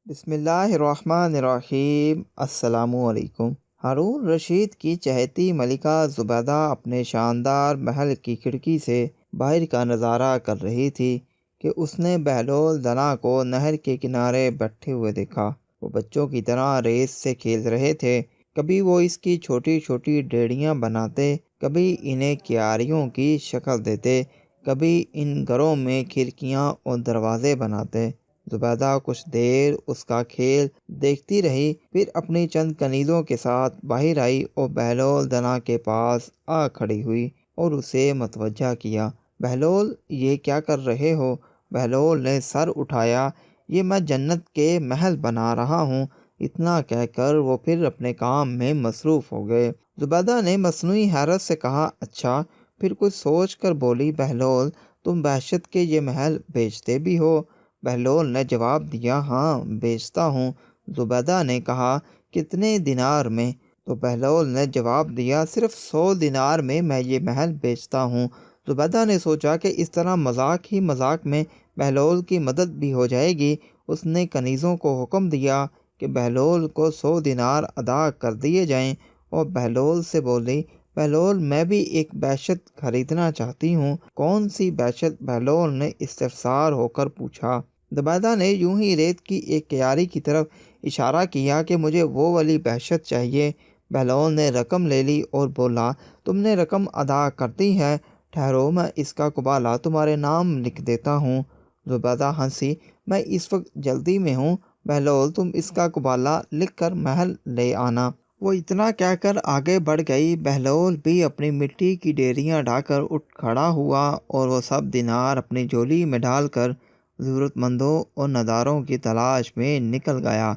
بسم اللہ الرحمن الرحیم۔ السلام علیکم۔ ہارون رشید کی چہیتی ملکہ زبیدہ اپنے شاندار محل کی کھڑکی سے باہر کا نظارہ کر رہی تھی کہ اس نے بہلول دنا کو نہر کے کنارے بیٹھے ہوئے دیکھا۔ وہ بچوں کی طرح ریس سے کھیل رہے تھے۔ کبھی وہ اس کی چھوٹی چھوٹی ڈیڑیاں بناتے، کبھی انہیں کیاریوں کی شکل دیتے، کبھی ان گھروں میں کھڑکیاں اور دروازے بناتے۔ زبیدہ کچھ دیر اس کا کھیل دیکھتی رہی، پھر اپنی چند کنیزوں کے ساتھ باہر آئی اور بہلول دنا کے پاس آ کھڑی ہوئی اور اسے متوجہ کیا۔ بہلول، یہ کیا کر رہے ہو؟ بہلول نے سر اٹھایا۔ یہ میں جنت کے محل بنا رہا ہوں۔ اتنا کہہ کر وہ پھر اپنے کام میں مصروف ہو گئے۔ زبیدہ نے مصنوعی حیرت سے کہا، اچھا؟ پھر کچھ سوچ کر بولی، بہلول، تم بہشت کے یہ محل بیچتے بھی ہو؟ بہلول نے جواب دیا، ہاں، بیچتا ہوں۔ زبیدہ نے کہا، کتنے دینار میں؟ تو بہلول نے جواب دیا، صرف 100 دینار میں یہ محل بیچتا ہوں۔ زبیدہ نے سوچا کہ اس طرح مذاق ہی مذاق میں بہلول کی مدد بھی ہو جائے گی۔ اس نے کنیزوں کو حکم دیا کہ بہلول کو 100 دینار ادا کر دیے جائیں اور بہلول سے بولی، بہلول، میں بھی ایک بہشت خریدنا چاہتی ہوں۔ کون سی بہشت؟ بہلول نے استفسار ہو کر پوچھا۔ زبیدہ نے یوں ہی ریت کی ایک کیاری کی طرف اشارہ کیا کہ مجھے وہ والی بہشت چاہیے۔ بہلول نے رقم لے لی اور بولا، تم نے رقم ادا کر دی ہے؟ ٹھہرو، میں اس کا قبالہ تمہارے نام لکھ دیتا ہوں۔ زبیدہ ہنسی، میں اس وقت جلدی میں ہوں۔ بہلول، تم اس کا قبالہ لکھ کر محل لے آنا۔ وہ اتنا کہہ کر آگے بڑھ گئی۔ بہلول بھی اپنی مٹی کی ڈیریاں ڈھا کر اٹھ کھڑا ہوا اور وہ سب دینار اپنی جھولی میں ڈال کر ضرورت مندوں اور نداروں کی تلاش میں نکل گیا۔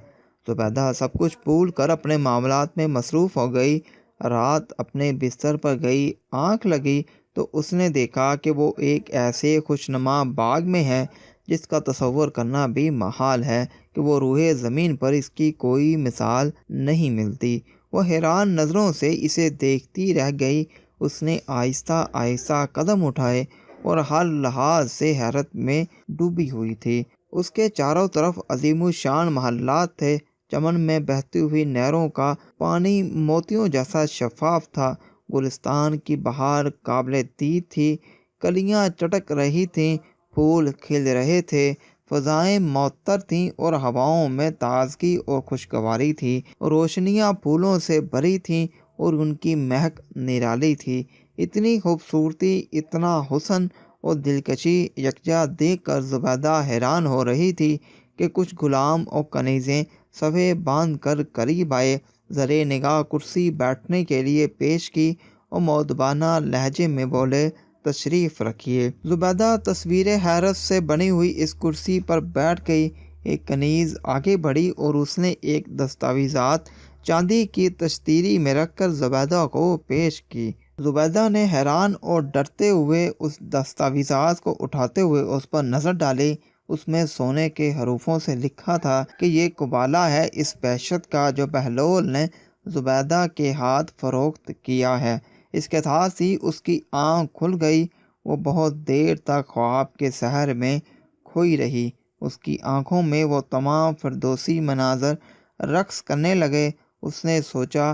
زبیدہ سب کچھ بھول کر اپنے معاملات میں مصروف ہو گئی۔ رات اپنے بستر پر گئی، آنکھ لگی تو اس نے دیکھا کہ وہ ایک ایسے خوشنما باغ میں ہے جس کا تصور کرنا بھی محال ہے کہ وہ روح زمین پر اس کی کوئی مثال نہیں ملتی۔ وہ حیران نظروں سے اسے دیکھتی رہ گئی۔ اس نے آہستہ آہستہ قدم اٹھائے اور ہر لحاظ سے حیرت میں ڈوبی ہوئی تھی۔ اس کے چاروں طرف عظیم الشان محلات تھے۔ چمن میں بہتی ہوئی نہروں کا پانی موتیوں جیسا شفاف تھا۔ گلستان کی بہار قابل دید تھی۔ کلیاں چٹک رہی تھیں، پھول کھل رہے تھے، فضائیں معطر تھیں اور ہواؤں میں تازگی اور خوشگواری تھی۔ روشنیاں پھولوں سے بھری تھیں اور ان کی مہک نرالی تھی۔ اتنی خوبصورتی، اتنا حسن اور دلکشی یکجا دیکھ کر زبیدہ حیران ہو رہی تھی کہ کچھ غلام اور کنیزیں صفیں باندھ کر قریب آئے، زرِ نگاہ کرسی بیٹھنے کے لیے پیش کی اور مؤدبانہ لہجے میں بولے، تشریف رکھیے۔ زبیدہ تصویر حیرت سے بنی ہوئی اس کرسی پر بیٹھ گئی۔ ایک کنیز آگے بڑھی اور اس نے ایک دستاویزات چاندی کی تشتری میں رکھ کر زبیدہ کو پیش کی۔ زبیدہ نے حیران اور ڈرتے ہوئے اس دستاویزات کو اٹھاتے ہوئے اس پر نظر ڈالی۔ اس میں سونے کے حروفوں سے لکھا تھا کہ یہ قبالہ ہے اس بہشت کا جو بہلول نے زبیدہ کے ہاتھ فروخت کیا ہے۔ اس کے ساتھ ہی اس کی آنکھ کھل گئی۔ وہ بہت دیر تک خواب کے سحر میں کھوئی رہی۔ اس کی آنکھوں میں وہ تمام فردوسی مناظر رقص کرنے لگے۔ اس نے سوچا،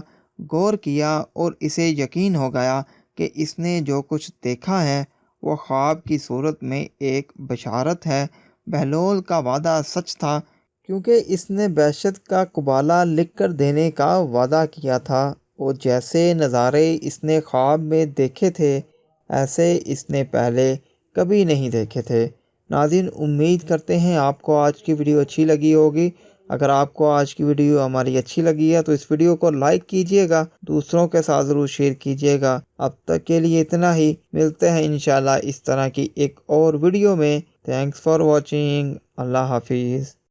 غور کیا اور اسے یقین ہو گیا کہ اس نے جو کچھ دیکھا ہے وہ خواب کی صورت میں ایک بشارت ہے۔ بہلول کا وعدہ سچ تھا، کیونکہ اس نے بہشت کا قبالہ لکھ کر دینے کا وعدہ کیا تھا اور جیسے نظارے اس نے خواب میں دیکھے تھے ایسے اس نے پہلے کبھی نہیں دیکھے تھے۔ ناظرین، امید کرتے ہیں آپ کو آج کی ویڈیو اچھی لگی ہوگی۔ اگر آپ کو آج کی ویڈیو ہماری اچھی لگی ہے تو اس ویڈیو کو لائک کیجئے گا، دوسروں کے ساتھ ضرور شیئر کیجئے گا۔ اب تک کے لیے اتنا ہی، ملتے ہیں انشاءاللہ اس طرح کی ایک اور ویڈیو میں۔ Thanks for watching. اللہ حافظ۔